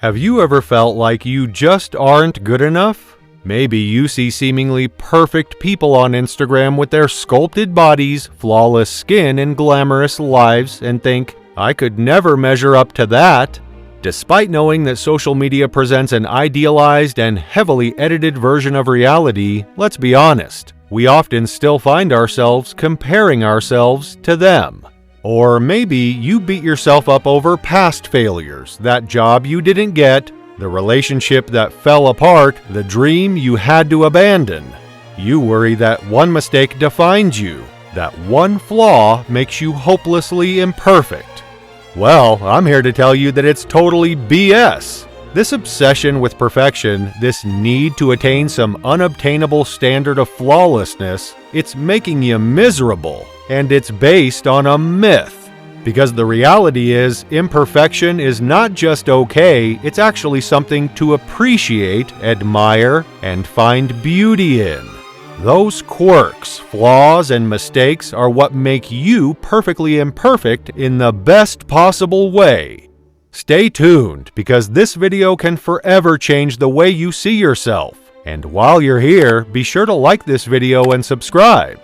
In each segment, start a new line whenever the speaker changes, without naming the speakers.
Have you ever felt like you just aren't good enough? Maybe you see seemingly perfect people on Instagram with their sculpted bodies, flawless skin, and glamorous lives and think, I could never measure up to that. Despite knowing that social media presents an idealized and heavily edited version of reality, let's be honest, we often still find ourselves comparing ourselves to them. Or maybe you beat yourself up over past failures, that job you didn't get, the relationship that fell apart, the dream you had to abandon. You worry that one mistake defines you, that one flaw makes you hopelessly imperfect. Well, I'm here to tell you that it's totally BS. This obsession with perfection, this need to attain some unobtainable standard of flawlessness, it's making you miserable, and it's based on a myth. Because the reality is, imperfection is not just okay, it's actually something to appreciate, admire, and find beauty in. Those quirks, flaws, and mistakes are what make you perfectly imperfect in the best possible way. Stay tuned, because this video can forever change the way you see yourself. And while you're here, be sure to like this video and subscribe.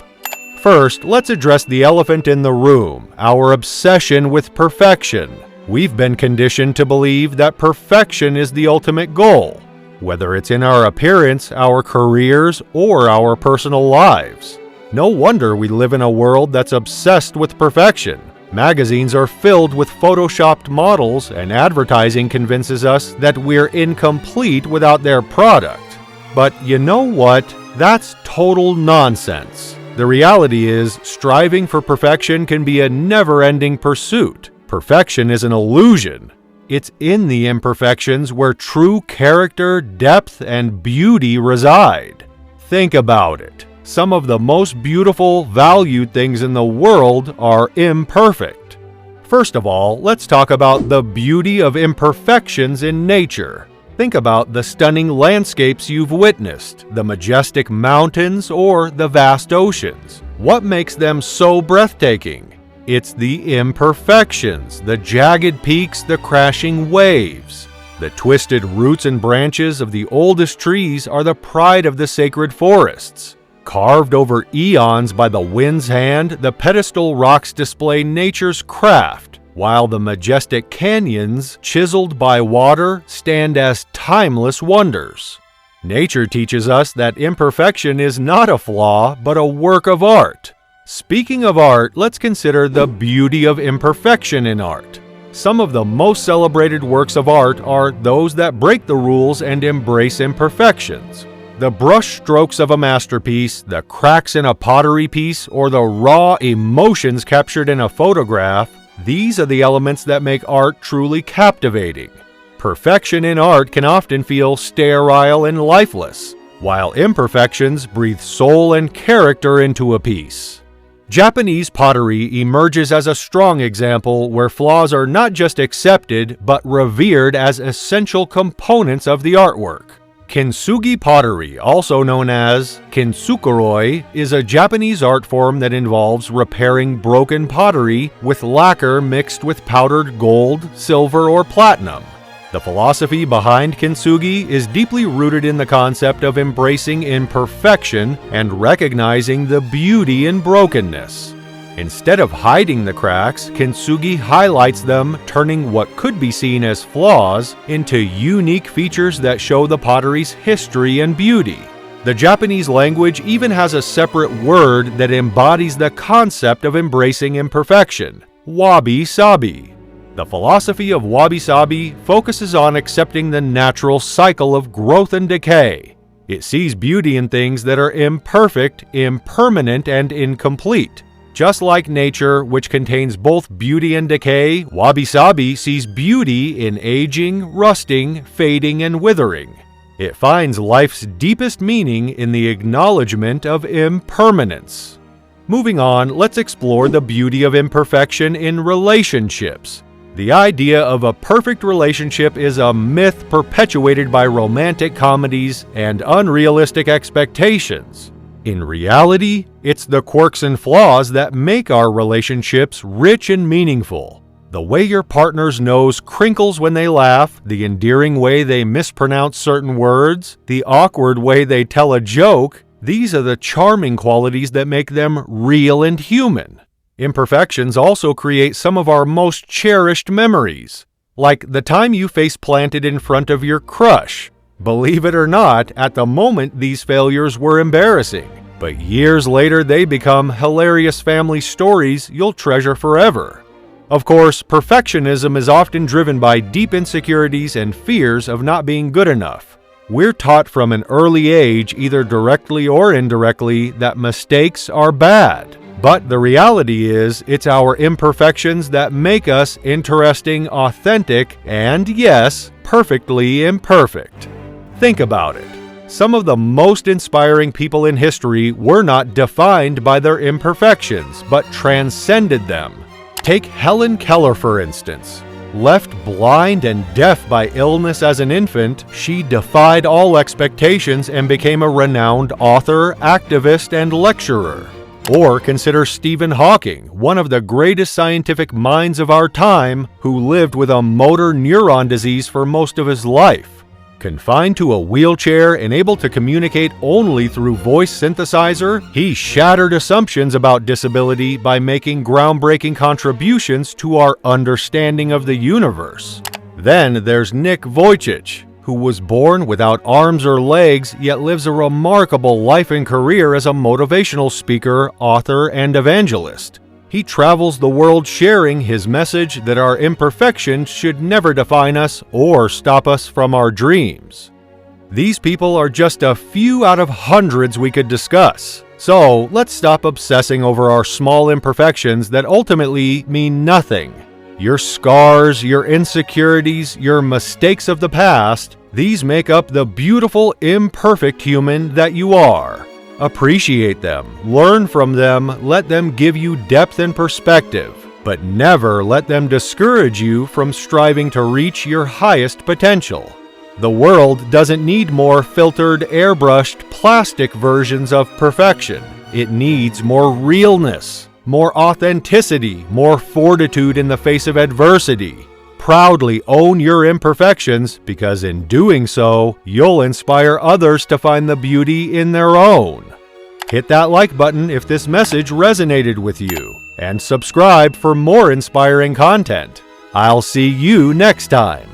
First, let's address the elephant in the room, our obsession with perfection. We've been conditioned to believe that perfection is the ultimate goal, whether it's in our appearance, our careers, or our personal lives. No wonder we live in a world that's obsessed with perfection. Magazines are filled with photoshopped models, and advertising convinces us that we're incomplete without their product. But you know what? That's total nonsense. The reality is, striving for perfection can be a never-ending pursuit. Perfection is an illusion. It's in the imperfections where true character, depth, and beauty reside. Think about it. Some of the most beautiful, valued things in the world are imperfect. First of all, let's talk about the beauty of imperfections in nature. Think about the stunning landscapes you've witnessed, the majestic mountains or the vast oceans. What makes them so breathtaking? It's the imperfections, the jagged peaks, the crashing waves. The twisted roots and branches of the oldest trees are the pride of the sacred forests. Carved over eons by the wind's hand, the pedestal rocks display nature's craft, while the majestic canyons, chiseled by water, stand as timeless wonders. Nature teaches us that imperfection is not a flaw, but a work of art. Speaking of art, let's consider the beauty of imperfection in art. Some of the most celebrated works of art are those that break the rules and embrace imperfections. The brush strokes of a masterpiece, the cracks in a pottery piece, or the raw emotions captured in a photograph, these are the elements that make art truly captivating. Perfection in art can often feel sterile and lifeless, while imperfections breathe soul and character into a piece. Japanese pottery emerges as a strong example where flaws are not just accepted, but revered as essential components of the artwork. Kintsugi pottery, also known as kintsukuroi, is a Japanese art form that involves repairing broken pottery with lacquer mixed with powdered gold, silver, or platinum. The philosophy behind kintsugi is deeply rooted in the concept of embracing imperfection and recognizing the beauty in brokenness. Instead of hiding the cracks, kintsugi highlights them, turning what could be seen as flaws into unique features that show the pottery's history and beauty. The Japanese language even has a separate word that embodies the concept of embracing imperfection: wabi-sabi. The philosophy of wabi-sabi focuses on accepting the natural cycle of growth and decay. It sees beauty in things that are imperfect, impermanent, and incomplete. Just like nature, which contains both beauty and decay, wabi-sabi sees beauty in aging, rusting, fading, and withering. It finds life's deepest meaning in the acknowledgement of impermanence. Moving on, let's explore the beauty of imperfection in relationships. The idea of a perfect relationship is a myth perpetuated by romantic comedies and unrealistic expectations. In reality, it's the quirks and flaws that make our relationships rich and meaningful. The way your partner's nose crinkles when they laugh, the endearing way they mispronounce certain words, the awkward way they tell a joke, these are the charming qualities that make them real and human. Imperfections also create some of our most cherished memories, like the time you face planted in front of your crush. Believe it or not, at the moment these failures were embarrassing, but years later they become hilarious family stories you'll treasure forever. Of course, perfectionism is often driven by deep insecurities and fears of not being good enough. We're taught from an early age, either directly or indirectly, that mistakes are bad. But the reality is, it's our imperfections that make us interesting, authentic, and yes, perfectly imperfect. Think about it. Some of the most inspiring people in history were not defined by their imperfections, but transcended them. Take Helen Keller, for instance. Left blind and deaf by illness as an infant, she defied all expectations and became a renowned author, activist, and lecturer. Or consider Stephen Hawking, one of the greatest scientific minds of our time, who lived with a motor neuron disease for most of his life. Confined to a wheelchair and able to communicate only through voice synthesizer, he shattered assumptions about disability by making groundbreaking contributions to our understanding of the universe. Then there's Nick Vujicic, who was born without arms or legs yet lives a remarkable life and career as a motivational speaker, author, and evangelist. He travels the world sharing his message that our imperfections should never define us or stop us from our dreams. These people are just a few out of hundreds we could discuss. So let's stop obsessing over our small imperfections that ultimately mean nothing. Your scars, your insecurities, your mistakes of the past, these make up the beautiful, imperfect human that you are. Appreciate them, learn from them, let them give you depth and perspective, but never let them discourage you from striving to reach your highest potential. The world doesn't need more filtered, airbrushed, plastic versions of perfection. It needs more realness, more authenticity, more fortitude in the face of adversity. Proudly own your imperfections, because in doing so, you'll inspire others to find the beauty in their own. Hit that like button if this message resonated with you, and subscribe for more inspiring content. I'll see you next time.